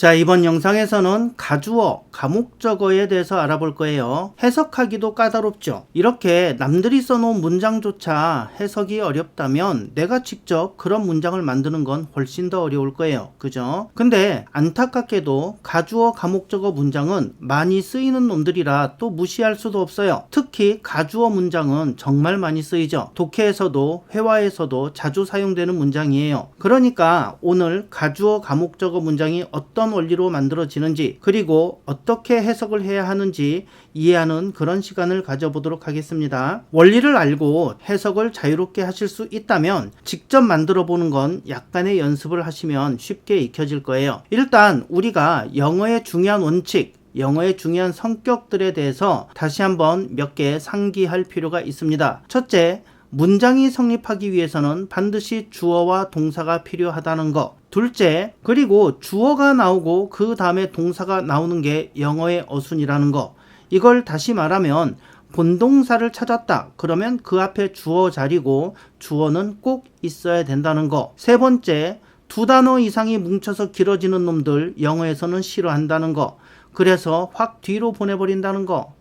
자, 이번 영상에서는 가주어, 가목적어에 대해서 알아볼 거예요. 해석하기도 까다롭죠. 이렇게 남들이 써놓은 문장조차 해석이 어렵다면 내가 직접 그런 문장을 만드는 건 훨씬 더 어려울 거예요. 그죠? 근데 안타깝게도 가주어, 가목적어 문장은 많이 쓰이는 놈들이라 또 무시할 수도 없어요. 특히 가주어 문장은 정말 많이 쓰이죠. 독해에서도 회화에서도 자주 사용되는 문장이에요. 그러니까 오늘 가주어, 가목적어 문장이 어떤 원리로 만들어지는지 그리고 어떻게 해석을 해야 하는지 이해하는 그런 시간을 가져보도록 하겠습니다. 원리를 알고 해석을 자유롭게 하실 수 있다면 직접 만들어 보는 건 약간의 연습을 하시면 쉽게 익혀질 거예요. 일단 우리가 영어의 중요한 원칙, 영어의 중요한 성격들에 대해서 다시 한번 몇 개 상기할 필요가 있습니다. 첫째, 문장이 성립하기 위해서는 반드시 주어와 동사가 필요하다는 거. 둘째, 그리고 주어가 나오고 그 다음에 동사가 나오는 게 영어의 어순이라는 거. 이걸 다시 말하면 본동사를 찾았다. 그러면 그 앞에 주어 자리고 주어는 꼭 있어야 된다는 거. 세 번째, 두 단어 이상이 뭉쳐서 길어지는 놈들 영어에서는 싫어한다는 거. 그래서 확 뒤로 보내버린다는 거.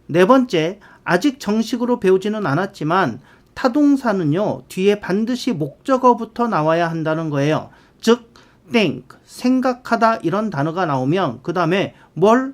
네 번째, 아직 정식으로 배우지는 않았지만 타동사는요, 뒤에 반드시 목적어부터 나와야 한다는 거예요. 즉, think, 생각하다 이런 단어가 나오면 그 다음에 뭘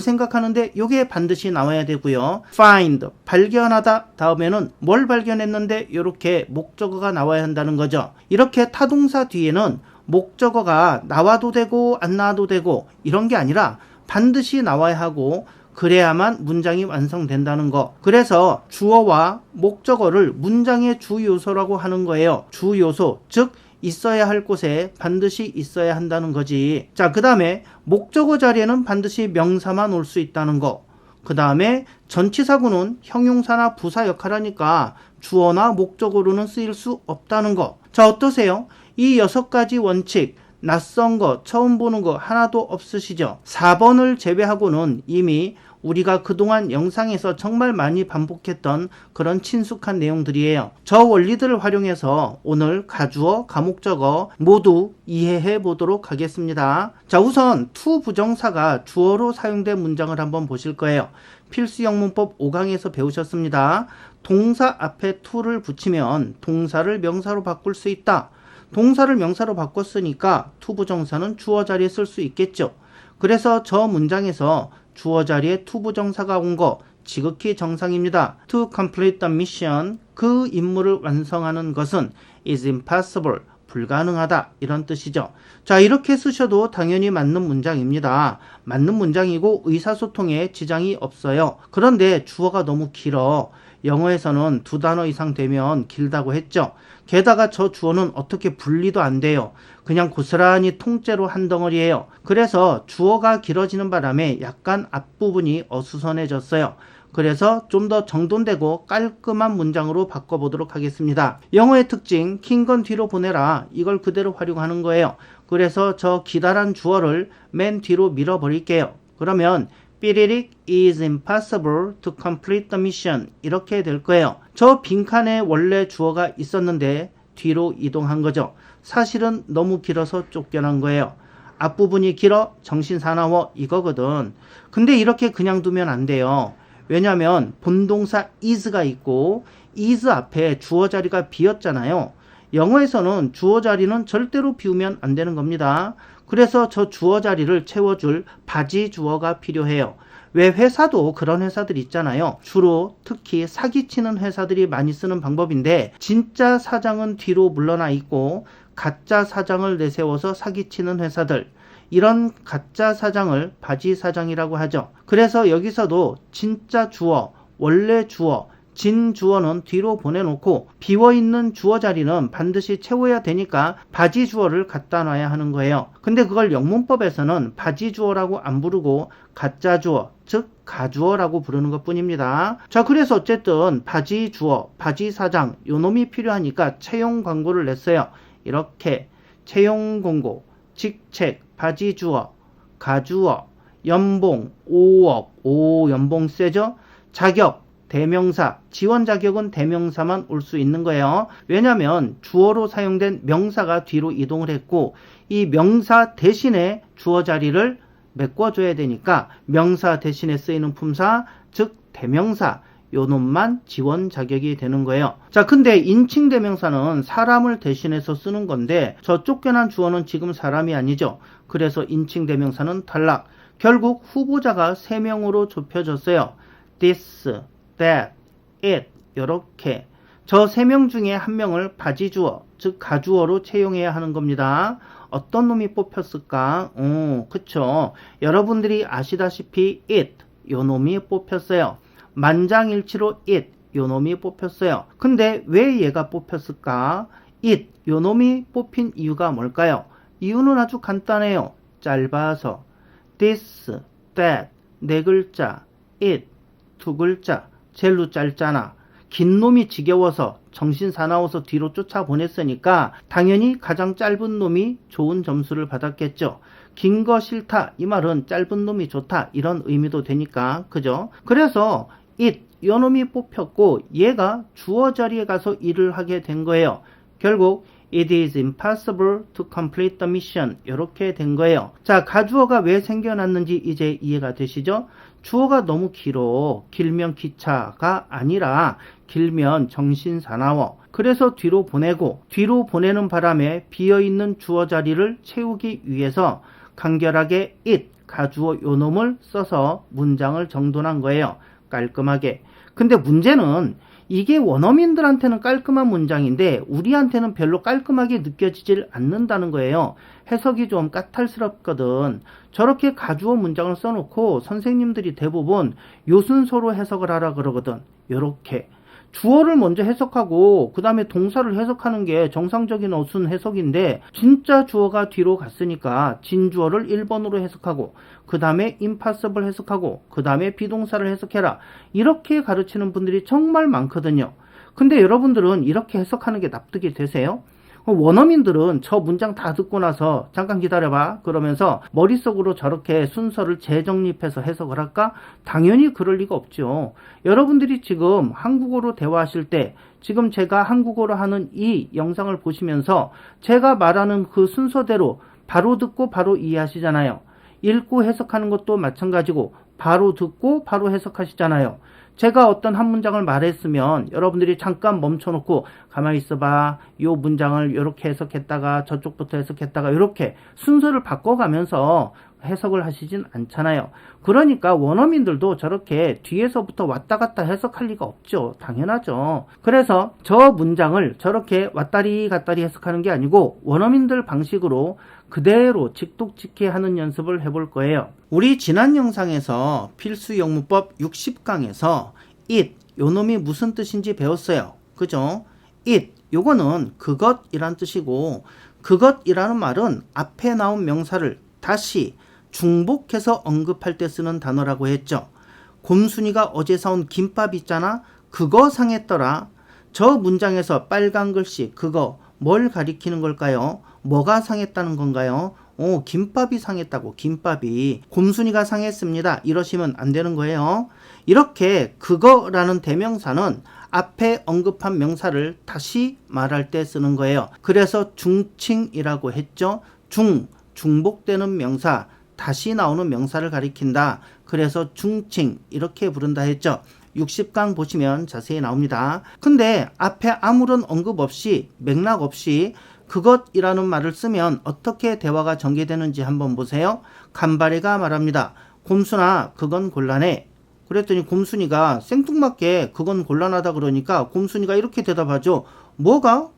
생각하는데 이게 반드시 나와야 되고요. find, 발견하다 다음에는 뭘 발견했는데 이렇게 목적어가 나와야 한다는 거죠. 이렇게 타동사 뒤에는 목적어가 나와도 되고 안 나와도 되고 이런 게 아니라 반드시 나와야 하고 그래야만 문장이 완성된다는 거. 그래서 주어와 목적어를 문장의 주요소라고 하는 거예요. 주요소, 즉 있어야 할 곳에 반드시 있어야 한다는 거지. 자, 그 다음에 목적어 자리에는 반드시 명사만 올 수 있다는 거. 그 다음에 전치사구는 형용사나 부사 역할하니까 주어나 목적어로는 쓰일 수 없다는 거. 자, 어떠세요? 이 6가지 원칙, 낯선 거, 처음 보는 거 하나도 없으시죠? 4번을 제외하고는 이미 우리가 그동안 영상에서 정말 많이 반복했던 그런 친숙한 내용들이에요. 저 원리들을 활용해서 오늘 가주어, 가목적어 모두 이해해 보도록 하겠습니다. 자, 우선 to 부정사가 주어로 사용된 문장을 한번 보실 거예요. 필수 영문법 5강에서 배우셨습니다. 동사 앞에 to를 붙이면 동사를 명사로 바꿀 수 있다. 동사를 명사로 바꿨으니까 to 부정사는 주어 자리에 쓸 수 있겠죠. 그래서 저 문장에서 주어 자리에 to 부정사가 온 거 지극히 정상입니다. To complete the mission, 그 임무를 완성하는 것은 is impossible, 불가능하다 이런 뜻이죠. 자, 이렇게 쓰셔도 당연히 맞는 문장입니다. 맞는 문장이고 의사소통에 지장이 없어요. 그런데 주어가 너무 길어. 영어에서는 2단어 이상 되면 길다고 했죠. 게다가 저 주어는 어떻게 분리도 안 돼요. 그냥 고스란히 통째로 한 덩어리예요. 그래서 주어가 길어지는 바람에 약간 앞부분이 어수선해졌어요. 그래서 좀 더 정돈되고 깔끔한 문장으로 바꿔보도록 하겠습니다. 영어의 특징, 긴 건 뒤로 보내라. 이걸 그대로 활용하는 거예요. 그래서 저 기다란 주어를 맨 뒤로 밀어버릴게요. 그러면 삐리릭 is impossible to complete the mission 이렇게 될 거예요. 저 빈칸에 원래 주어가 있었는데 뒤로 이동한 거죠. 사실은 너무 길어서 쫓겨난 거예요. 앞부분이 길어 정신 사나워 이거거든. 근데 이렇게 그냥 두면 안 돼요. 왜냐하면 본동사 is가 있고 is 앞에 주어 자리가 비었잖아요. 영어에서는 주어 자리는 절대로 비우면 안 되는 겁니다. 그래서 저 주어 자리를 채워줄 바지 주어가 필요해요. 왜 회사도 그런 회사들 있잖아요. 주로 특히 사기치는 회사들이 많이 쓰는 방법인데 진짜 사장은 뒤로 물러나 있고 가짜 사장을 내세워서 사기치는 회사들. 이런 가짜 사장을 바지 사장이라고 하죠. 그래서 여기서도 진짜 주어, 원래 주어, 진 주어는 뒤로 보내놓고 비워있는 주어 자리는 반드시 채워야 되니까 바지 주어를 갖다 놔야 하는 거예요. 근데 그걸 영문법에서는 바지 주어라고 안 부르고 가짜 주어, 즉 가주어라고 부르는 것 뿐입니다. 자, 그래서 어쨌든 바지 주어, 바지 사장 요 놈이 필요하니까 채용 광고를 냈어요. 이렇게 채용 공고, 직책, 바지 주어, 가주어, 연봉 5억, 오 연봉 세죠? 자격, 대명사, 지원 자격은 대명사만 올 수 있는 거예요. 왜냐하면 주어로 사용된 명사가 뒤로 이동을 했고 이 명사 대신에 주어 자리를 메꿔줘야 되니까 명사 대신에 쓰이는 품사, 즉 대명사 요 놈만 지원 자격이 되는 거예요. 자, 근데 인칭 대명사는 사람을 대신해서 쓰는 건데 저 쫓겨난 주어는 지금 사람이 아니죠. 그래서 인칭 대명사는 탈락. 결국 후보자가 3명으로 좁혀졌어요. this, that, it 이렇게 저 3명 중에 한 명을 바지주어, 즉 가주어로 채용해야 하는 겁니다. 어떤 놈이 뽑혔을까? 그쵸. 여러분들이 아시다시피 it 요 놈이 뽑혔어요. 만장일치로 it 요 놈이 뽑혔어요. 근데 왜 얘가 뽑혔을까? it 요 놈이 뽑힌 이유가 뭘까요? 이유는 아주 간단해요. 짧아서 this, that 네 글자, it 두 글자 젤로 짧잖아. 긴 놈이 지겨워서 정신 사나워서 뒤로 쫓아보냈으니까 당연히 가장 짧은 놈이 좋은 점수를 받았겠죠. 긴 거 싫다 이 말은 짧은 놈이 좋다 이런 의미도 되니까 그죠? 그래서 it 요 놈이 뽑혔고 얘가 주어 자리에 가서 일을 하게 된 거예요. 결국 it is impossible to complete the mission 이렇게 된 거예요. 자, 가주어가 왜 생겨났는지 이제 이해가 되시죠? 주어가 너무 길어. 길면 기차가 아니라 길면 정신 사나워. 그래서 뒤로 보내고 뒤로 보내는 바람에 비어있는 주어 자리를 채우기 위해서 간결하게 it 가주어 요 놈을 써서 문장을 정돈한 거예요. 깔끔하게. 근데 문제는 이게 원어민들한테는 깔끔한 문장인데 우리한테는 별로 깔끔하게 느껴지질 않는다는 거예요. 해석이 좀 까탈스럽거든. 저렇게 가주어 문장을 써놓고 선생님들이 대부분 요 순서로 해석을 하라 그러거든. 요렇게 주어를 먼저 해석하고 그 다음에 동사를 해석하는 게 정상적인 어순 해석인데 진짜 주어가 뒤로 갔으니까 진주어를 1번으로 해석하고 그 다음에 impossible 해석하고 그 다음에 비동사를 해석해라 이렇게 가르치는 분들이 정말 많거든요. 근데 여러분들은 이렇게 해석하는 게 납득이 되세요? 원어민들은 저 문장 다 듣고 나서 잠깐 기다려봐 그러면서 머릿속으로 저렇게 순서를 재정립해서 해석을 할까? 당연히 그럴 리가 없죠. 여러분들이 지금 한국어로 대화하실 때 지금 제가 한국어로 하는 이 영상을 보시면서 제가 말하는 그 순서대로 바로 듣고 바로 이해하시잖아요. 읽고 해석하는 것도 마찬가지고 바로 듣고 바로 해석하시잖아요. 제가 어떤 한 문장을 말했으면 여러분들이 잠깐 멈춰놓고 가만히 있어봐. 요 문장을 이렇게 해석했다가 저쪽부터 해석했다가 이렇게 순서를 바꿔가면서 해석을 하시진 않잖아요. 그러니까 원어민들도 저렇게 뒤에서부터 왔다 갔다 해석할 리가 없죠. 당연하죠. 그래서 저 문장을 저렇게 왔다리 갔다리 해석하는 게 아니고 원어민들 방식으로 그대로 직독직해 하는 연습을 해볼 거예요. 우리 지난 영상에서 필수 영문법 60강에서 it 요 놈이 무슨 뜻인지 배웠어요. 그죠? it 요거는 그것이란 뜻이고 그것이라는 말은 앞에 나온 명사를 다시 중복해서 언급할 때 쓰는 단어라고 했죠. 곰순이가 어제 사온 김밥 있잖아. 그거 상했더라. 저 문장에서 빨간 글씨 그거 뭘 가리키는 걸까요? 뭐가 상했다는 건가요? 김밥이 상했다고. 김밥이. 곰순이가 상했습니다. 이러시면 안 되는 거예요. 이렇게 그거라는 대명사는 앞에 언급한 명사를 다시 말할 때 쓰는 거예요. 그래서 중칭이라고 했죠. 중복되는 명사, 다시 나오는 명사를 가리킨다. 그래서 중칭 이렇게 부른다 했죠. 60강 보시면 자세히 나옵니다. 근데 앞에 아무런 언급 없이 맥락 없이 그것이라는 말을 쓰면 어떻게 대화가 전개되는지 한번 보세요. 간발이가 말합니다. 곰순아 그건 곤란해. 그랬더니 곰순이가 생뚱맞게 그건 곤란하다 그러니까 곰순이가 이렇게 대답하죠. 뭐가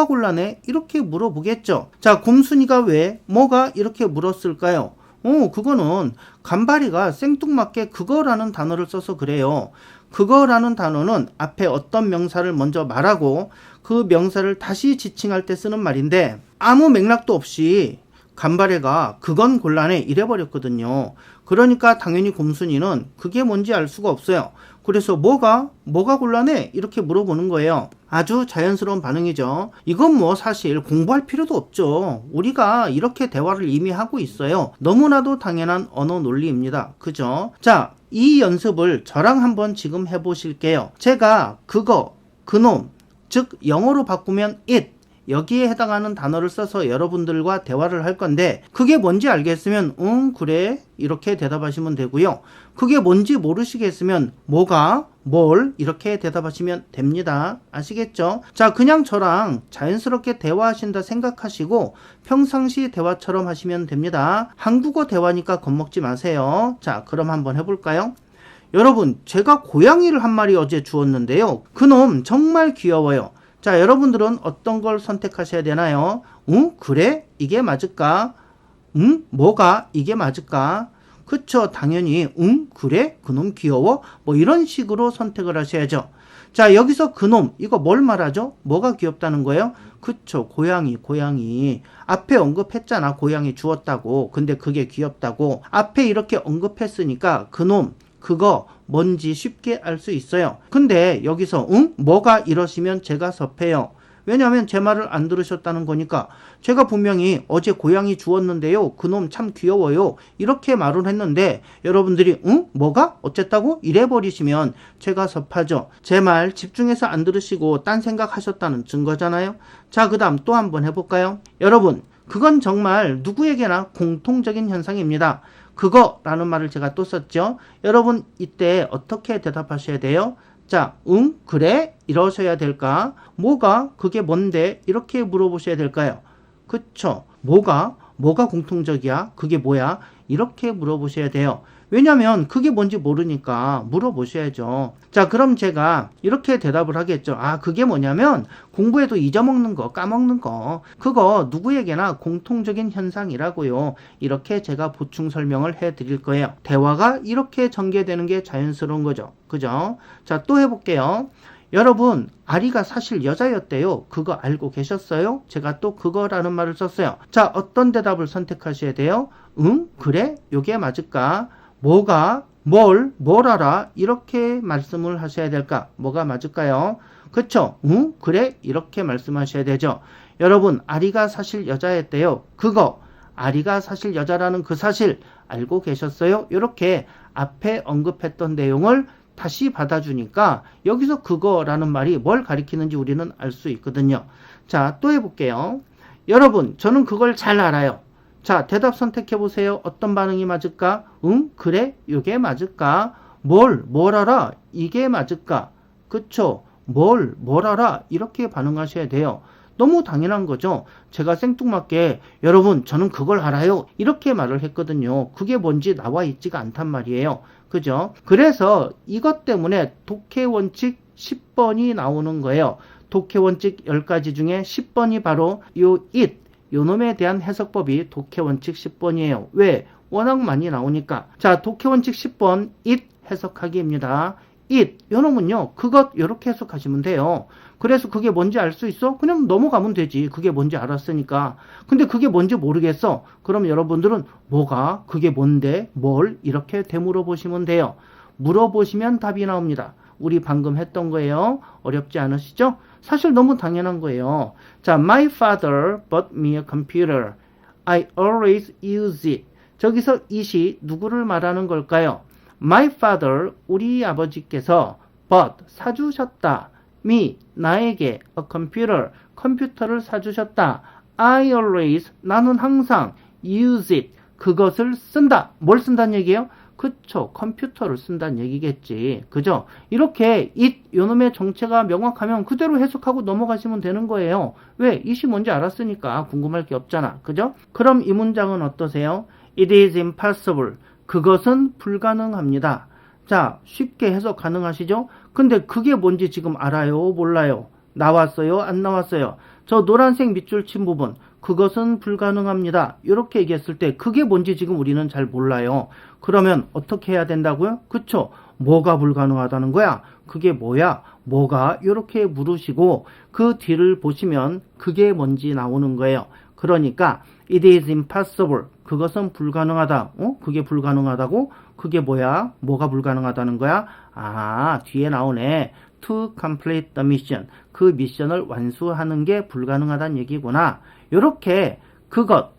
곤란해? 이렇게 물어보겠죠. 자, 곰순이가 왜 뭐가 이렇게 물었을까요? 그거는 간발이가 생뚱맞게 그거라는 단어를 써서 그래요. 그거라는 단어는 앞에 어떤 명사를 먼저 말하고 그 명사를 다시 지칭할 때 쓰는 말인데 아무 맥락도 없이 간발애가 그건 곤란해 이래버렸거든요. 그러니까 당연히 곰순이는 그게 뭔지 알 수가 없어요. 그래서 뭐가 곤란해? 이렇게 물어보는 거예요. 아주 자연스러운 반응이죠. 이건 뭐 사실 공부할 필요도 없죠. 우리가 이렇게 대화를 이미 하고 있어요. 너무나도 당연한 언어 논리입니다. 그죠? 자, 이 연습을 저랑 한번 지금 해보실게요. 제가 그거, 그놈, 즉 영어로 바꾸면 it, 여기에 해당하는 단어를 써서 여러분들과 대화를 할 건데 그게 뭔지 알겠으면 그래 이렇게 대답하시면 되고요. 그게 뭔지 모르시겠으면 뭐가, 뭘 이렇게 대답하시면 됩니다. 아시겠죠? 자, 그냥 저랑 자연스럽게 대화하신다 생각하시고 평상시 대화처럼 하시면 됩니다. 한국어 대화니까 겁먹지 마세요. 자, 그럼 한번 해볼까요? 여러분, 제가 고양이를 한 마리 어제 주었는데요. 그놈 정말 귀여워요. 자, 여러분들은 어떤 걸 선택하셔야 되나요? 그래? 이게 맞을까? 뭐가? 이게 맞을까? 그쵸, 당연히 그래? 그놈 귀여워? 뭐 이런 식으로 선택을 하셔야죠. 자, 여기서 그놈, 이거 뭘 말하죠? 뭐가 귀엽다는 거예요? 그쵸, 고양이. 앞에 언급했잖아, 고양이 주었다고. 근데 그게 귀엽다고. 앞에 이렇게 언급했으니까 그놈, 그거 뭔지 쉽게 알 수 있어요. 근데 여기서 뭐가 이러시면 제가 섭해요. 왜냐하면 제 말을 안 들으셨다는 거니까. 제가 분명히 어제 고양이 주었는데요. 그놈 참 귀여워요. 이렇게 말을 했는데 여러분들이 뭐가? 어쨌다고? 이래버리시면 제가 섭하죠. 제 말 집중해서 안 들으시고 딴 생각하셨다는 증거잖아요. 자, 그 다음 또 한번 해볼까요? 여러분, 그건 정말 누구에게나 공통적인 현상입니다. 그거라는 말을 제가 또 썼죠. 여러분 이때 어떻게 대답하셔야 돼요? 자, 그래? 이러셔야 될까? 뭐가? 그게 뭔데? 이렇게 물어보셔야 될까요? 그쵸? 뭐가 공통적이야? 그게 뭐야? 이렇게 물어보셔야 돼요. 왜냐면 그게 뭔지 모르니까 물어보셔야죠. 자, 그럼 제가 이렇게 대답을 하겠죠. 아, 그게 뭐냐면 공부에도 잊어먹는 거, 까먹는 거, 그거 누구에게나 공통적인 현상이라고요. 이렇게 제가 보충 설명을 해드릴 거예요. 대화가 이렇게 전개되는 게 자연스러운 거죠. 그죠? 자, 또 해볼게요. 여러분, 아리가 사실 여자였대요. 그거 알고 계셨어요? 제가 또 그거라는 말을 썼어요. 자, 어떤 대답을 선택하셔야 돼요? 그래? 요게 맞을까? 뭐가? 뭘 알아? 이렇게 말씀을 하셔야 될까? 뭐가 맞을까요? 그쵸? 그래? 이렇게 말씀하셔야 되죠. 여러분, 아리가 사실 여자였대요. 그거, 아리가 사실 여자라는 그 사실 알고 계셨어요? 이렇게 앞에 언급했던 내용을 다시 받아주니까 여기서 그거라는 말이 뭘 가리키는지 우리는 알 수 있거든요. 자, 또 해볼게요. 여러분, 저는 그걸 잘 알아요. 자, 대답 선택해보세요. 어떤 반응이 맞을까? 그래? 이게 맞을까? 뭘 알아? 이게 맞을까? 그쵸? 뭘 알아? 이렇게 반응하셔야 돼요. 너무 당연한 거죠. 제가 생뚱맞게 여러분 저는 그걸 알아요. 이렇게 말을 했거든요. 그게 뭔지 나와 있지가 않단 말이에요. 그죠? 그래서 이것 때문에 독해 원칙 10번이 나오는 거예요. 독해 원칙 10가지 중에 10번이 바로 요 it, 요 놈에 대한 해석법이 독해 원칙 10번이에요. 왜? 워낙 많이 나오니까. 자, 독해 원칙 10번 it 해석하기입니다. it, 요 놈은요, 그것 요렇게 해석하시면 돼요. 그래서 그게 뭔지 알 수 있어? 그냥 넘어가면 되지. 그게 뭔지 알았으니까. 근데 그게 뭔지 모르겠어. 그럼 여러분들은 뭐가? 그게 뭔데? 뭘? 이렇게 되물어 보시면 돼요. 물어보시면 답이 나옵니다. 우리 방금 했던 거예요. 어렵지 않으시죠? 사실 너무 당연한 거예요. 자, my father bought me a computer. I always use it. 저기서 it이 누구를 말하는 걸까요? My father, 우리 아버지께서 bought, 사주셨다. me, 나에게 a computer, 컴퓨터를 사주셨다. I always, 나는 항상 use it, 그것을 쓴다. 뭘 쓴다는 얘기예요? 그쵸, 컴퓨터를 쓴다는 얘기겠지. 그죠? 이렇게 it, 요놈의 정체가 명확하면 그대로 해석하고 넘어가시면 되는 거예요. 왜? it이 뭔지 알았으니까 궁금할 게 없잖아. 그죠? 그럼 이 문장은 어떠세요? It is impossible. 그것은 불가능합니다. 자, 쉽게 해석 가능하시죠? 근데 그게 뭔지 지금 알아요? 몰라요? 나왔어요? 안 나왔어요? 저 노란색 밑줄 친 부분, 그것은 불가능합니다. 이렇게 얘기했을 때 그게 뭔지 지금 우리는 잘 몰라요. 그러면 어떻게 해야 된다고요? 그쵸? 뭐가 불가능하다는 거야? 그게 뭐야? 뭐가? 이렇게 물으시고 그 뒤를 보시면 그게 뭔지 나오는 거예요. 그러니까 it is impossible. 그것은 불가능하다. 그게 불가능하다고? 그게 뭐야? 뭐가 불가능하다는 거야? 아, 뒤에 나오네. to complete the mission. 그 미션을 완수하는 게 불가능하다는 얘기구나. 요렇게 그것,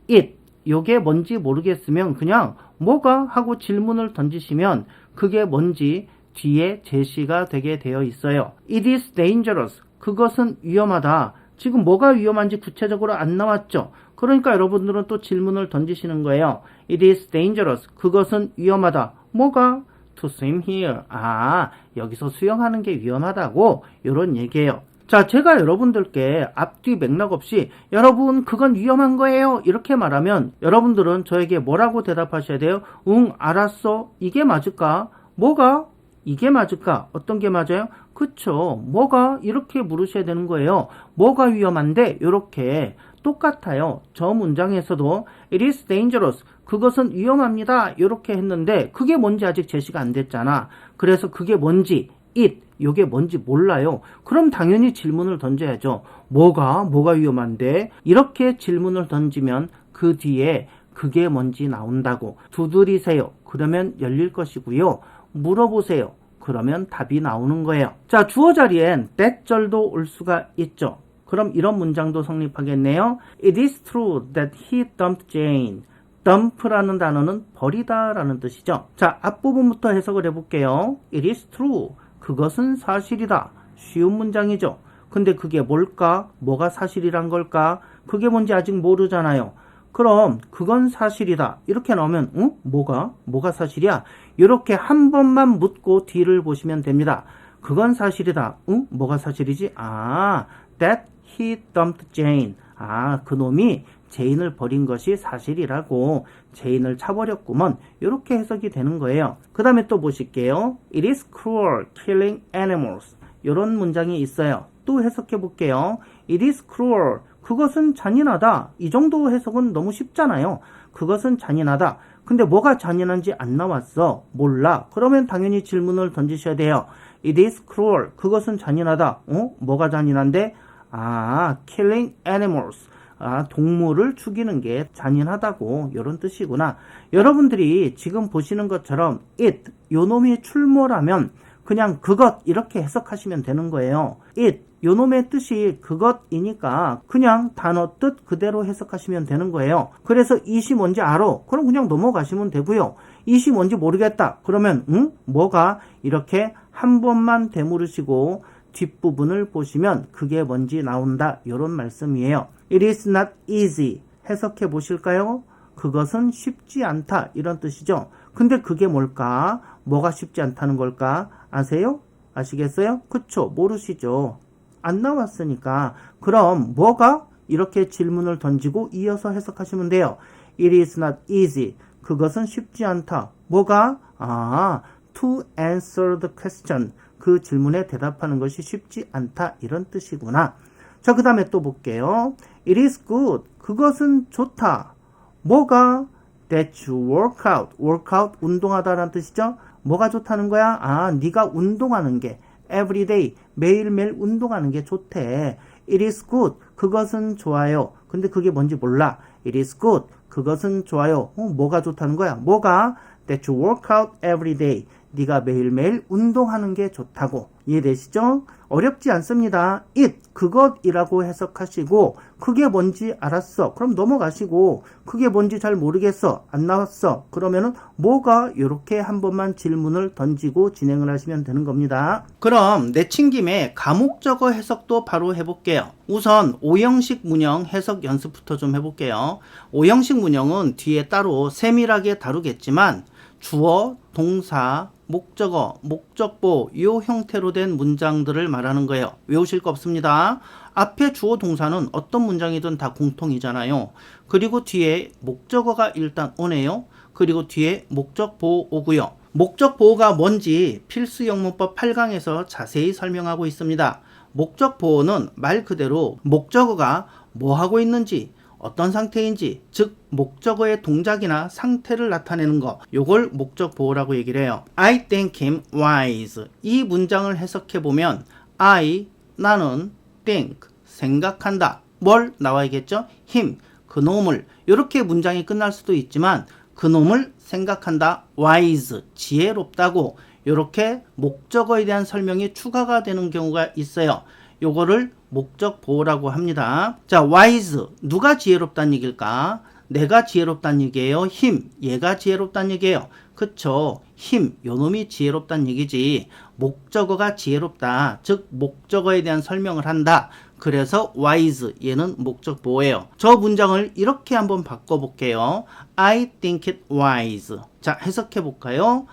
it, 요게 뭔지 모르겠으면 그냥 뭐가? 하고 질문을 던지시면 그게 뭔지 뒤에 제시가 되게 되어 있어요. It is dangerous. 그것은 위험하다. 지금 뭐가 위험한지 구체적으로 안 나왔죠. 그러니까 여러분들은 또 질문을 던지시는 거예요. It is dangerous. 그것은 위험하다. 뭐가? To swim here. 아, 여기서 수영하는 게 위험하다고 이런 얘기예요. 자, 제가 여러분들께 앞뒤 맥락 없이 여러분 그건 위험한 거예요 이렇게 말하면 여러분들은 저에게 뭐라고 대답하셔야 돼요? 응, 알았어. 이게 맞을까? 뭐가? 이게 맞을까? 어떤 게 맞아요? 그쵸. 뭐가? 이렇게 물으셔야 되는 거예요. 뭐가 위험한데? 이렇게 똑같아요. 저 문장에서도 It is dangerous. 그것은 위험합니다. 이렇게 했는데 그게 뭔지 아직 제시가 안 됐잖아. 그래서 그게 뭔지 it, 요게 뭔지 몰라요. 그럼 당연히 질문을 던져야죠. 뭐가 위험한데? 이렇게 질문을 던지면 그 뒤에 그게 뭔지 나온다고. 두드리세요. 그러면 열릴 것이고요. 물어보세요. 그러면 답이 나오는 거예요. 자, 주어 자리엔 that 절도 올 수가 있죠. 그럼 이런 문장도 성립하겠네요. It is true that he dumped Jane. dump라는 단어는 버리다 라는 뜻이죠. 자, 앞부분부터 해석을 해볼게요. It is true. 그것은 사실이다. 쉬운 문장이죠. 근데 그게 뭘까? 뭐가 사실이란 걸까? 그게 뭔지 아직 모르잖아요. 그럼 그건 사실이다. 이렇게 나오면 응? 뭐가 사실이야? 이렇게 한 번만 묻고 뒤를 보시면 됩니다. 그건 사실이다. 응? 뭐가 사실이지? 아, that he dumped Jane. 아, 그놈이 제인을 버린 것이 사실이라고. 제인을 차버렸구먼. 이렇게 해석이 되는 거예요. 그 다음에 또 보실게요. It is cruel killing animals. 이런 문장이 있어요. 또 해석해 볼게요. It is cruel. 그것은 잔인하다. 이 정도 해석은 너무 쉽잖아요. 그것은 잔인하다. 근데 뭐가 잔인한지 안 나왔어. 몰라. 그러면 당연히 질문을 던지셔야 돼요. It is cruel. 그것은 잔인하다. 뭐가 잔인한데? 아, killing animals. 아, 동물을 죽이는 게 잔인하다고 이런 뜻이구나. 여러분들이 지금 보시는 것처럼 it, 요 놈이 출모라면 그냥 그것 이렇게 해석하시면 되는 거예요. it, 요 놈의 뜻이 그것이니까 그냥 단어 뜻 그대로 해석하시면 되는 거예요. 그래서 it이 뭔지 알아? 그럼 그냥 넘어가시면 되고요. it이 뭔지 모르겠다. 그러면 뭐가? 이렇게 한 번만 되물으시고 뒷부분을 보시면 그게 뭔지 나온다. 이런 말씀이에요. It is not easy. 해석해 보실까요? 그것은 쉽지 않다. 이런 뜻이죠. 근데 그게 뭘까? 뭐가 쉽지 않다는 걸까? 아세요? 아시겠어요? 그쵸? 모르시죠? 안 나왔으니까. 그럼 뭐가? 이렇게 질문을 던지고 이어서 해석하시면 돼요. It is not easy. 그것은 쉽지 않다. 뭐가? 아, to answer the question. 그 질문에 대답하는 것이 쉽지 않다. 이런 뜻이구나. 자, 그 다음에 또 볼게요. It is good. 그것은 좋다. 뭐가? That you work out. work out, 운동하다라는 뜻이죠. 뭐가 좋다는 거야? 아, 네가 운동하는 게 every day, 매일매일 운동하는 게 좋대. It is good. 그것은 좋아요. 근데 그게 뭔지 몰라. It is good. 그것은 좋아요. 뭐가 좋다는 거야? 뭐가? That you work out every day. 네가 매일매일 운동하는 게 좋다고. 이해되시죠? 어렵지 않습니다. it, 그것이라고 해석하시고 그게 뭔지 알았어. 그럼 넘어가시고 그게 뭔지 잘 모르겠어. 안 나왔어. 그러면은 뭐가? 이렇게 한 번만 질문을 던지고 진행을 하시면 되는 겁니다. 그럼 내친 김에 가목적어 해석도 바로 해볼게요. 우선 오형식 문형 해석 연습부터 좀 해볼게요. 오형식 문형은 뒤에 따로 세밀하게 다루겠지만 주어, 동사, 목적어, 목적보 이 형태로 된 문장들을 말하는 거예요. 외우실 거 없습니다. 앞에 주어 동사는 어떤 문장이든 다 공통이잖아요. 그리고 뒤에 목적어가 일단 오네요. 그리고 뒤에 목적보호 오고요. 목적보호가 뭔지 필수영문법 8강에서 자세히 설명하고 있습니다. 목적보호는 말 그대로 목적어가 뭐 하고 있는지 어떤 상태인지, 즉 목적어의 동작이나 상태를 나타내는 거, 요걸 목적 보호라고 얘기를 해요. I think him wise. 이 문장을 해석해 보면 I, 나는 think, 생각한다. 뭘 나와야겠죠? him, 그놈을. 이렇게 문장이 끝날 수도 있지만 그놈을 생각한다. wise, 지혜롭다고. 이렇게 목적어에 대한 설명이 추가가 되는 경우가 있어요. 요거를 목적 보호라고 합니다. 자, wise, 누가 지혜롭다는 얘기일까? 내가 지혜롭다는 얘기예요? 힘, 얘가 지혜롭다는 얘기예요? 그쵸. 힘, 요놈이 지혜롭다는 얘기지. 목적어가 지혜롭다. 즉 목적어에 대한 설명을 한다. 그래서 wise, 얘는 목적 보호예요. 저 문장을 이렇게 한번 바꿔볼게요. I think it wise. 자, 해석해볼까요?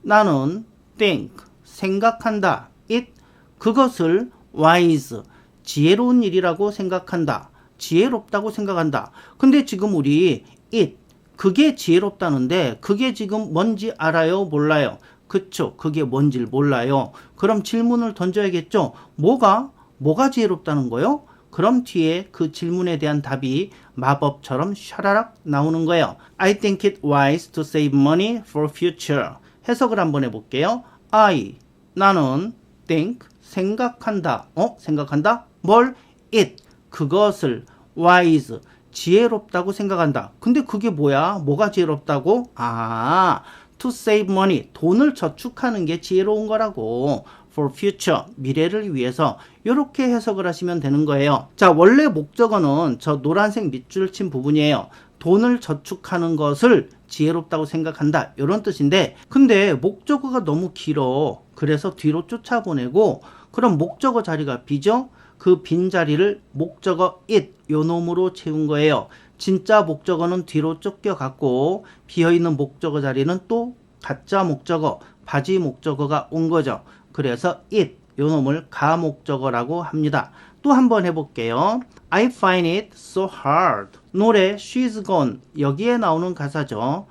나는 think, 생각한다. it, 그것을 wise, 지혜로운 일이라고 생각한다. 지혜롭다고 생각한다. 근데 지금 우리 it, 그게 지혜롭다는데 그게 지금 뭔지 알아요? 몰라요? 그쵸. 그게 뭔지를 몰라요. 그럼 질문을 던져야겠죠. 뭐가 지혜롭다는 거요? 그럼 뒤에 그 질문에 대한 답이 마법처럼 샤라락 나오는 거예요. I think it wise to save money for future. 해석을 한번 해볼게요. 나는 think, 생각한다. 생각한다? 뭘? it, 그것을 wise, 지혜롭다고 생각한다. 근데 그게 뭐야? 뭐가 지혜롭다고? to save money, 돈을 저축하는 게 지혜로운 거라고. for future, 미래를 위해서 이렇게 해석을 하시면 되는 거예요. 자, 원래 목적어는 저 노란색 밑줄 친 부분이에요. 돈을 저축하는 것을 지혜롭다고 생각한다. 이런 뜻인데 근데 목적어가 너무 길어. 그래서 뒤로 쫓아보내고 그럼 목적어 자리가 비죠? 그 빈 자리를 목적어 it, 요 놈으로 채운 거예요. 진짜 목적어는 뒤로 쫓겨갔고 비어있는 목적어 자리는 또 가짜 목적어, 바지 목적어가 온 거죠. 그래서 it, 요 놈을 가목적어라고 합니다. 또 한번 해볼게요. I find it so hard. 노래 She's Gone, 여기에 나오는 가사죠.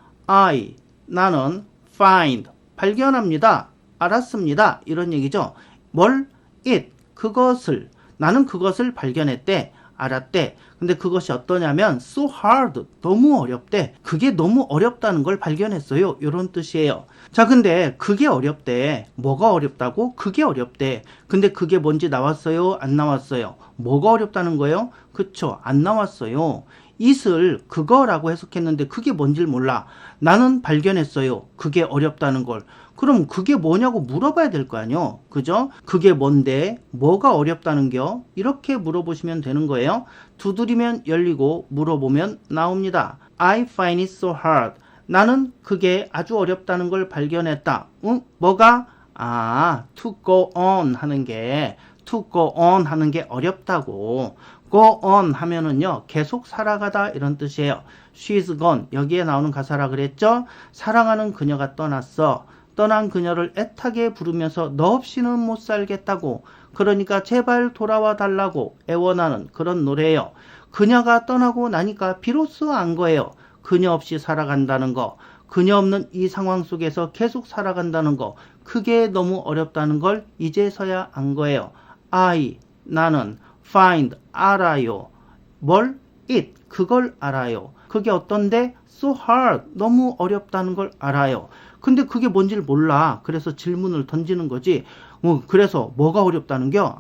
나는 find, 발견합니다. 알았습니다. 이런 얘기죠. 뭘? it, 그것을. 나는 그것을 발견했대. 알았대. 근데 그것이 어떠냐면 so hard, 너무 어렵대. 그게 너무 어렵다는 걸 발견했어요. 이런 뜻이에요. 자, 근데 그게 어렵대. 뭐가 어렵다고? 그게 어렵대. 근데 그게 뭔지 나왔어요? 안 나왔어요? 뭐가 어렵다는 거예요? 그쵸, 안 나왔어요. it을 그거라고 해석했는데 그게 뭔지를 몰라. 나는 발견했어요. 그게 어렵다는 걸. 그럼 그게 뭐냐고 물어봐야 될 거 아니요? 그죠? 그게 뭔데? 뭐가 어렵다는겨? 이렇게 물어보시면 되는 거예요. 두드리면 열리고 물어보면 나옵니다. I find it so hard. 나는 그게 아주 어렵다는 걸 발견했다. 응? 뭐가? to go on 하는 게 어렵다고. go on 하면은요, 계속 살아가다 이런 뜻이에요. she's gone, 여기에 나오는 가사라 그랬죠? 사랑하는 그녀가 떠났어. 떠난 그녀를 애타게 부르면서 너 없이는 못 살겠다고, 그러니까 제발 돌아와 달라고 애원하는 그런 노래예요. 그녀가 떠나고 나니까 비로소 안 거예요. 그녀 없이 살아간다는 거, 그녀 없는 이 상황 속에서 계속 살아간다는 거, 그게 너무 어렵다는 걸 이제서야 안 거예요. 나는 find, 알아요. 뭘? it, 그걸 알아요. 그게 어떤데? so hard, 너무 어렵다는 걸 알아요. 근데 그게 뭔지를 몰라. 그래서 질문을 던지는 거지. 그래서 뭐가 어렵다는겨?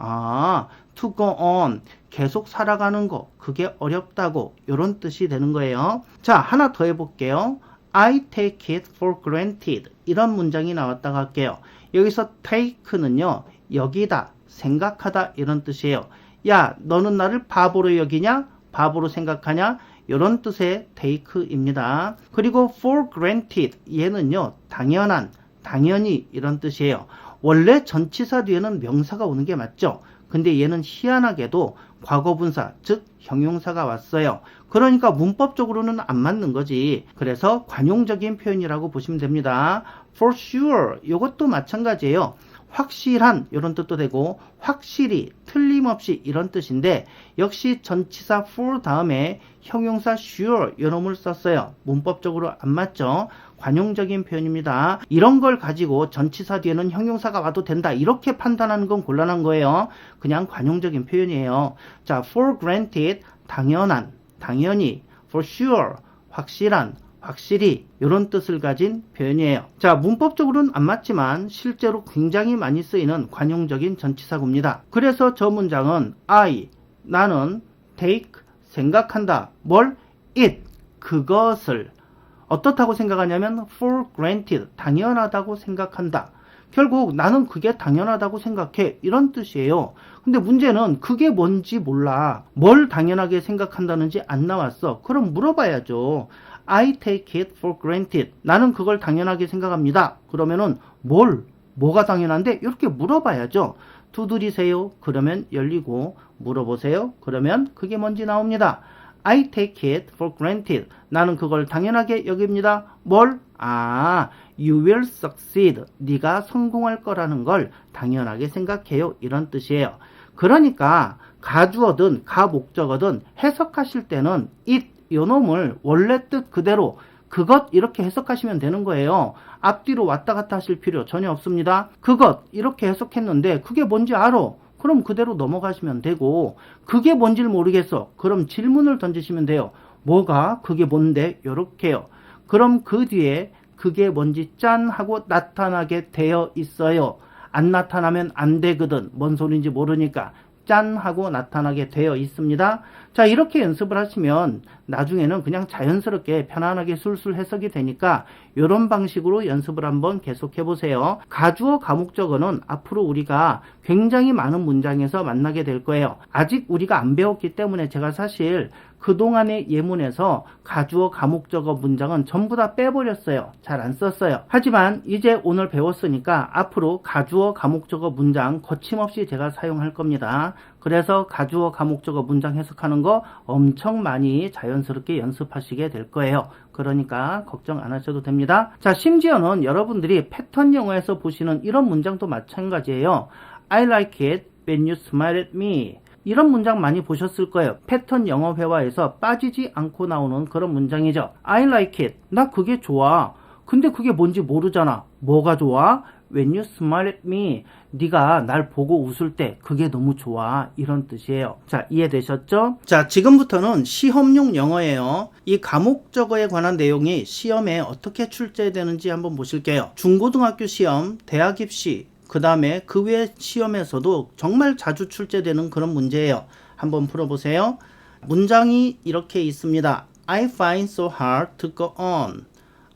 to go on, 계속 살아가는 거, 그게 어렵다고, 이런 뜻이 되는 거예요. 자, 하나 더 해볼게요. I take it for granted, 이런 문장이 나왔다고 할게요. 여기서 take는요, 여기다, 생각하다, 이런 뜻이에요. 야, 너는 나를 바보로 여기냐? 바보로 생각하냐? 이런 뜻의 take입니다. 그리고 for granted, 얘는요, 당연한, 당연히, 이런 뜻이에요. 원래 전치사 뒤에는 명사가 오는 게 맞죠? 근데 얘는 희한하게도 과거분사, 즉 형용사가 왔어요. 그러니까 문법적으로는 안 맞는 거지. 그래서 관용적인 표현이라고 보시면 됩니다. for sure, 이것도 마찬가지예요. 확실한, 이런 뜻도 되고 확실히, 틀림없이, 이런 뜻인데 역시 전치사 for 다음에 형용사 sure 이놈을 썼어요. 문법적으로 안 맞죠? 관용적인 표현입니다. 이런 걸 가지고 전치사 뒤에는 형용사가 와도 된다, 이렇게 판단하는 건 곤란한 거예요. 그냥 관용적인 표현이에요. 자, for granted, 당연한, 당연히, for sure, 확실한, 확실히, 이런 뜻을 가진 표현이에요. 자, 문법적으로는 안 맞지만 실제로 굉장히 많이 쓰이는 관용적인 전치사구입니다. 그래서 저 문장은 나는 take, 생각한다. 뭘? it, 그것을 어떻다고 생각하냐면 for granted, 당연하다고 생각한다. 결국 나는 그게 당연하다고 생각해. 이런 뜻이에요. 근데 문제는 그게 뭔지 몰라. 뭘 당연하게 생각한다는지 안 나왔어. 그럼 물어봐야죠. I take it for granted. 나는 그걸 당연하게 생각합니다. 그러면은 뭐가 당연한데? 이렇게 물어봐야죠. 두드리세요. 그러면 열리고, 물어보세요. 그러면 그게 뭔지 나옵니다. I take it for granted. 나는 그걸 당연하게 여깁니다. you will succeed. 네가 성공할 거라는 걸 당연하게 생각해요. 이런 뜻이에요. 그러니까 가주어든 가목적어든 해석하실 때는 it, 요 놈을 원래 뜻 그대로 그것 이렇게 해석하시면 되는 거예요. 앞뒤로 왔다 갔다 하실 필요 전혀 없습니다. 그것 이렇게 해석했는데 그게 뭔지 알아? 그럼 그대로 넘어가시면 되고, 그게 뭔지를 모르겠어. 그럼 질문을 던지시면 돼요. 뭐가? 그게 뭔데? 요렇게요. 그럼 그 뒤에 그게 뭔지 짠 하고 나타나게 되어 있어요. 안 나타나면 안 되거든. 뭔 소린지 모르니까 짠 하고 나타나게 되어 있습니다. 자, 이렇게 연습을 하시면 나중에는 그냥 자연스럽게 편안하게 술술 해석이 되니까 이런 방식으로 연습을 한번 계속해 보세요. 가주어 가목적어는 앞으로 우리가 굉장히 많은 문장에서 만나게 될 거예요. 아직 우리가 안 배웠기 때문에 제가 사실 그동안의 예문에서 가주어 가목적어 문장은 전부 다 빼버렸어요. 잘 안 썼어요. 하지만 이제 오늘 배웠으니까 앞으로 가주어 가목적어 문장 거침없이 제가 사용할 겁니다. 그래서 가주어 가목적어 문장 해석하는 거 엄청 많이 자연스럽게 연습하시게 될 거예요. 그러니까 걱정 안 하셔도 됩니다. 자, 심지어는 여러분들이 패턴 영어에서 보시는 이런 문장도 마찬가지예요. I like it when you smile at me. 이런 문장 많이 보셨을 거예요. 패턴 영어 회화에서 빠지지 않고 나오는 그런 문장이죠. I like it. 나 그게 좋아. 근데 그게 뭔지 모르잖아. 뭐가 좋아? When you smile at me. 네가 날 보고 웃을 때 그게 너무 좋아. 이런 뜻이에요. 자, 이해되셨죠? 자, 지금부터는 시험용 영어예요. 이 가목적어에 관한 내용이 시험에 어떻게 출제되는지 한번 보실게요. 중고등학교 시험, 대학 입시, 그 다음에 그 외 시험에서도 정말 자주 출제되는 그런 문제예요. 한번 풀어보세요. 문장이 이렇게 있습니다. I find so hard to go on.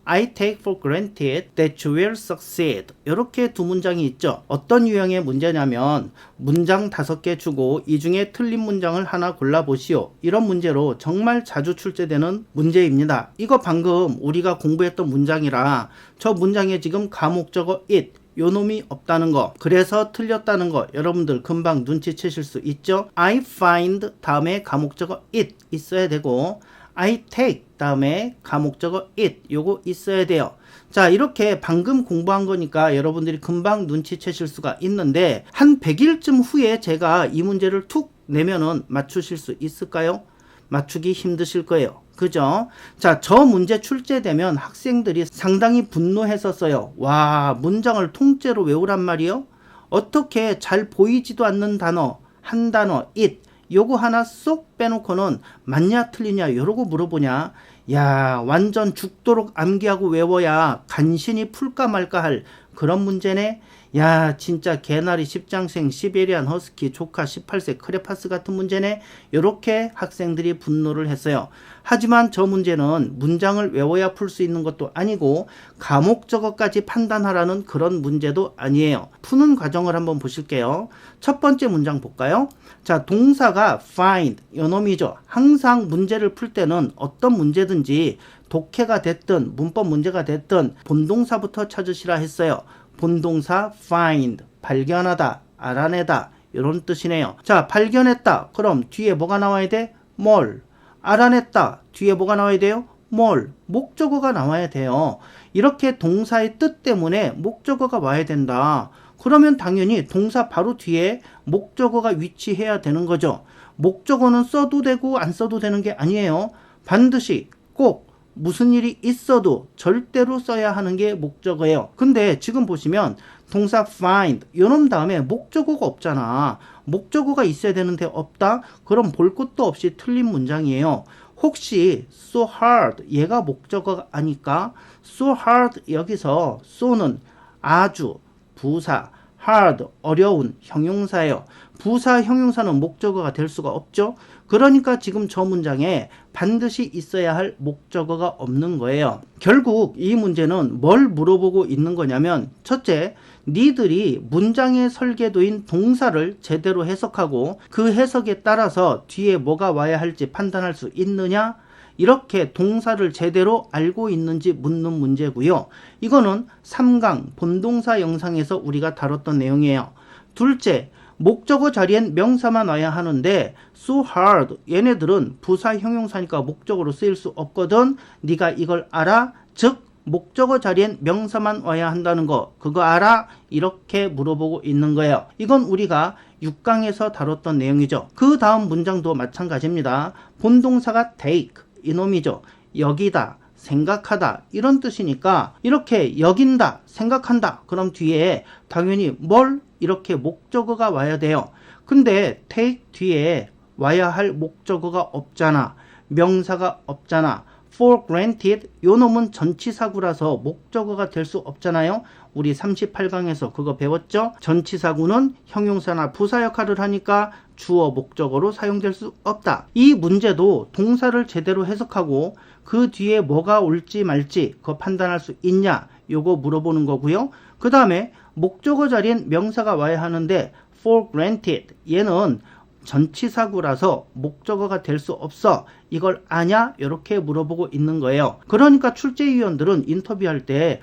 I take for granted that you will succeed. 이렇게 두 문장이 있죠. 어떤 유형의 문제냐면 문장 5개 주고 이 중에 틀린 문장을 하나 골라보시오. 이런 문제로 정말 자주 출제되는 문제입니다. 이거 방금 우리가 공부했던 문장이라 저 문장에 지금 가목적어 it 요 놈이 없다는 거, 그래서 틀렸다는 거 여러분들 금방 눈치채실 수 있죠. I find 다음에 가목적어 it 있어야 되고 I take 다음에 가목적어 it 요거 있어야 돼요. 자, 이렇게 방금 공부한 거니까 여러분들이 금방 눈치채실 수가 있는데 한 100일쯤 후에 제가 이 문제를 툭 내면은 맞추실 수 있을까요? 맞추기 힘드실 거예요. 그죠? 자, 저 문제 출제되면 학생들이 상당히 분노했었어요. 와, 문장을 통째로 외우란 말이요? 어떻게 잘 보이지도 않는 단어, 한 단어, it, 요거 하나 쏙 빼놓고는 맞냐 틀리냐 이러고 물어보냐? 야, 완전 죽도록 암기하고 외워야 간신히 풀까 말까 할 그런 문제네. 야, 진짜 개나리 10장생 시베리안 허스키 조카 18세 크레파스 같은 문제네. 이렇게 학생들이 분노를 했어요. 하지만 저 문제는 문장을 외워야 풀 수 있는 것도 아니고 가목적어까지 판단하라는 그런 문제도 아니에요. 푸는 과정을 한번 보실게요. 첫 번째 문장 볼까요? 자, 동사가 find 요놈이죠. 항상 문제를 풀 때는 어떤 문제든지 독해가 됐든 문법 문제가 됐든 본동사부터 찾으시라 했어요. 본동사 find, 발견하다, 알아내다 이런 뜻이네요. 자, 발견했다. 그럼 뒤에 뭐가 나와야 돼? 뭘. 알아냈다. 뒤에 뭐가 나와야 돼요? 뭘. 목적어가 나와야 돼요. 이렇게 동사의 뜻 때문에 목적어가 와야 된다. 그러면 당연히 동사 바로 뒤에 목적어가 위치해야 되는 거죠. 목적어는 써도 되고 안 써도 되는 게 아니에요. 반드시 꼭 무슨 일이 있어도 절대로 써야 하는 게 목적어예요. 근데 지금 보시면 동사 find 요놈 다음에 목적어가 없잖아. 목적어가 있어야 되는데 없다? 그럼 볼 것도 없이 틀린 문장이에요. 혹시 so hard 얘가 목적어가 아닐까? so hard 여기서 so는 아주 부사, hard, 어려운 형용사예요. 부사 형용사는 목적어가 될 수가 없죠. 그러니까 지금 저 문장에 반드시 있어야 할 목적어가 없는 거예요. 결국 이 문제는 뭘 물어보고 있는 거냐면, 첫째, 니들이 문장의 설계도인 동사를 제대로 해석하고 그 해석에 따라서 뒤에 뭐가 와야 할지 판단할 수 있느냐? 이렇게 동사를 제대로 알고 있는지 묻는 문제고요. 이거는 3강 본동사 영상에서 우리가 다뤘던 내용이에요. 둘째, 목적어 자리엔 명사만 와야 하는데 so hard, 얘네들은 부사 형용사니까 목적어로 쓰일 수 없거든. 네가 이걸 알아? 즉 목적어 자리엔 명사만 와야 한다는 거, 그거 알아? 이렇게 물어보고 있는 거예요. 이건 우리가 6강에서 다뤘던 내용이죠. 그 다음 문장도 마찬가지입니다. 본동사가 take, 이놈이죠. 여기다, 생각하다, 이런 뜻이니까 이렇게 여긴다, 생각한다, 그럼 뒤에 당연히 뭘? 이렇게 목적어가 와야 돼요. 근데 take 뒤에 와야 할 목적어가 없잖아. 명사가 없잖아. for granted, 요 놈은 전치사구라서 목적어가 될 수 없잖아요. 우리 38강에서 그거 배웠죠? 전치사구는 형용사나 부사 역할을 하니까 주어 목적어로 사용될 수 없다. 이 문제도 동사를 제대로 해석하고 그 뒤에 뭐가 올지 말지 그거 판단할 수 있냐, 요거 물어보는 거고요. 그 다음에 목적어 자리엔 명사가 와야 하는데 for granted, 얘는 전치사구라서 목적어가 될 수 없어. 이걸 아냐? 이렇게 물어보고 있는 거예요. 그러니까 출제위원들은 인터뷰할 때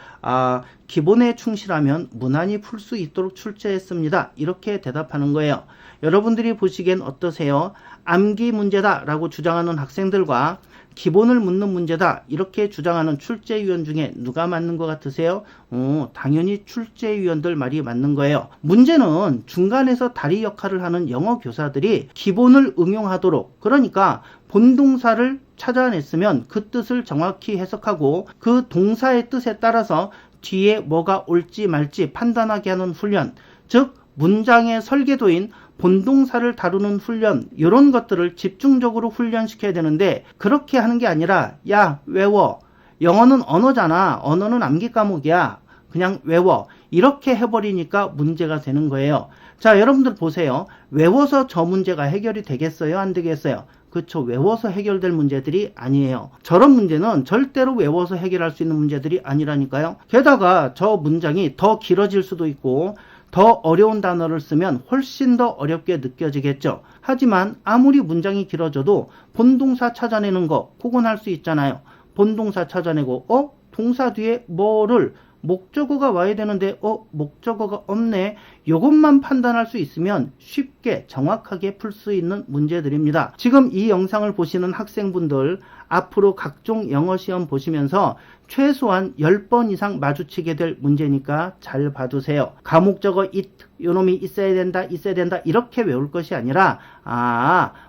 기본에 충실하면 무난히 풀 수 있도록 출제했습니다. 이렇게 대답하는 거예요. 여러분들이 보시기엔 어떠세요? 암기 문제다 라고 주장하는 학생들과 기본을 묻는 문제다 이렇게 주장하는 출제위원 중에 누가 맞는 것 같으세요? 당연히 출제위원들 말이 맞는 거예요. 문제는 중간에서 다리 역할을 하는 영어 교사들이 기본을 응용하도록, 그러니까 본동사를 찾아냈으면 그 뜻을 정확히 해석하고 그 동사의 뜻에 따라서 뒤에 뭐가 올지 말지 판단하게 하는 훈련, 즉 문장의 설계도인 본동사를 다루는 훈련, 이런 것들을 집중적으로 훈련시켜야 되는데 그렇게 하는 게 아니라 야 외워, 영어는 언어잖아, 언어는 암기 과목이야, 그냥 외워, 이렇게 해버리니까 문제가 되는 거예요. 자, 여러분들 보세요. 외워서 저 문제가 해결이 되겠어요? 안 되겠어요? 그쵸, 외워서 해결될 문제들이 아니에요. 저런 문제는 절대로 외워서 해결할 수 있는 문제들이 아니라니까요. 게다가 저 문장이 더 길어질 수도 있고 더 어려운 단어를 쓰면 훨씬 더 어렵게 느껴지겠죠. 하지만 아무리 문장이 길어져도 본동사 찾아내는 거, 그건 할 수 있잖아요. 본동사 찾아내고 동사 뒤에 뭐를, 목적어가 와야 되는데 목적어가 없네, 이것만 판단할 수 있으면 쉽게 정확하게 풀 수 있는 문제들입니다. 지금 이 영상을 보시는 학생분들 앞으로 각종 영어 시험 보시면서 최소한 10번 이상 마주치게 될 문제니까 잘 봐두세요. 과목적어 it, 요놈이 있어야 된다 이렇게 외울 것이 아니라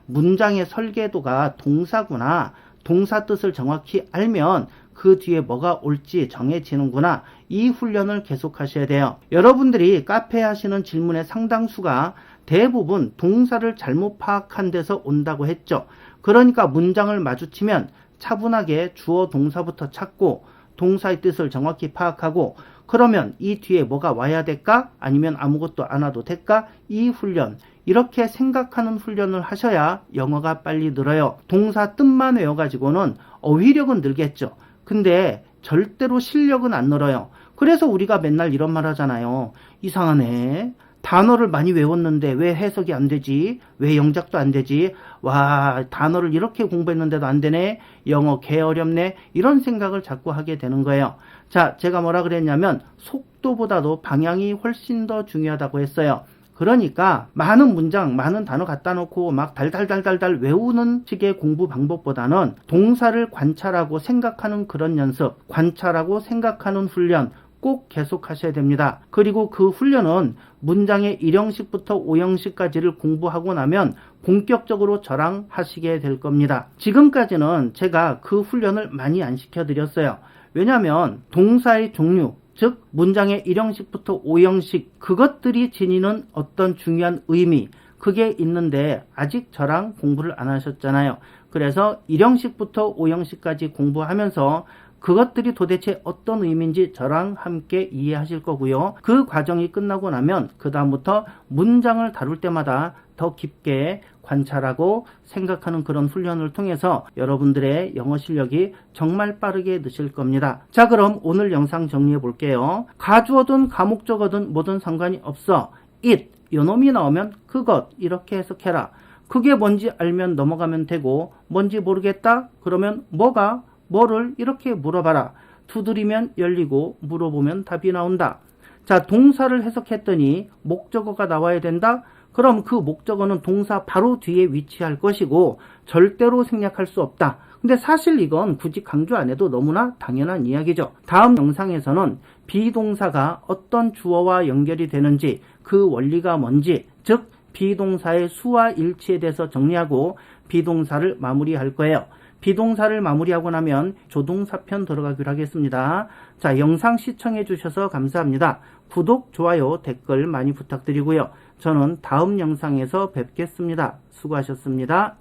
문장의 설계도가 동사구나, 동사 뜻을 정확히 알면 그 뒤에 뭐가 올지 정해지는구나, 이 훈련을 계속 하셔야 돼요. 여러분들이 카페에 하시는 질문의 상당수가 대부분 동사를 잘못 파악한 데서 온다고 했죠. 그러니까 문장을 마주치면 차분하게 주어 동사부터 찾고 동사의 뜻을 정확히 파악하고, 그러면 이 뒤에 뭐가 와야 될까? 아니면 아무것도 안 와도 될까? 이 훈련, 이렇게 생각하는 훈련을 하셔야 영어가 빨리 늘어요. 동사 뜻만 외워가지고는 어휘력은 늘겠죠. 근데 절대로 실력은 안 늘어요. 그래서 우리가 맨날 이런 말 하잖아요. 이상하네, 단어를 많이 외웠는데 왜 해석이 안 되지? 왜 영작도 안 되지? 와, 단어를 이렇게 공부했는데도 안 되네? 영어 개 어렵네? 이런 생각을 자꾸 하게 되는 거예요. 자, 제가 뭐라 그랬냐면 속도보다도 방향이 훨씬 더 중요하다고 했어요. 그러니까 많은 문장, 많은 단어 갖다 놓고 막 달달달달달 외우는 식의 공부 방법보다는 동사를 관찰하고 생각하는 그런 연습, 관찰하고 생각하는 훈련 꼭 계속 하셔야 됩니다. 그리고 그 훈련은 문장의 1형식부터 5형식까지를 공부하고 나면 본격적으로 저랑 하시게 될 겁니다. 지금까지는 제가 그 훈련을 많이 안 시켜드렸어요. 왜냐하면 동사의 종류, 즉 문장의 1형식부터 5형식, 그것들이 지니는 어떤 중요한 의미, 그게 있는데 아직 저랑 공부를 안 하셨잖아요. 그래서 1형식부터 5형식까지 공부하면서 그것들이 도대체 어떤 의미인지 저랑 함께 이해하실 거고요. 그 과정이 끝나고 나면 그 다음부터 문장을 다룰 때마다 더 깊게 관찰하고 생각하는 그런 훈련을 통해서 여러분들의 영어 실력이 정말 빠르게 느실 겁니다. 자, 그럼 오늘 영상 정리해 볼게요. 가주어든 가목적어든 뭐든 상관이 없어. it, 요놈이 나오면 그것 이렇게 해석해라. 그게 뭔지 알면 넘어가면 되고 뭔지 모르겠다? 그러면 뭐가? 뭐를? 이렇게 물어봐라. 두드리면 열리고 물어보면 답이 나온다. 자, 동사를 해석했더니 목적어가 나와야 된다? 그럼 그 목적어는 동사 바로 뒤에 위치할 것이고 절대로 생략할 수 없다. 근데 사실 이건 굳이 강조 안 해도 너무나 당연한 이야기죠. 다음 영상에서는 비동사가 어떤 주어와 연결이 되는지 그 원리가 뭔지, 즉 비동사의 수와 일치에 대해서 정리하고 비동사를 마무리할 거예요. 비동사를 마무리하고 나면 조동사편 들어가기로 하겠습니다. 자, 영상 시청해 주셔서 감사합니다. 구독, 좋아요, 댓글 많이 부탁드리고요. 저는 다음 영상에서 뵙겠습니다. 수고하셨습니다.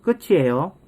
끝이에요.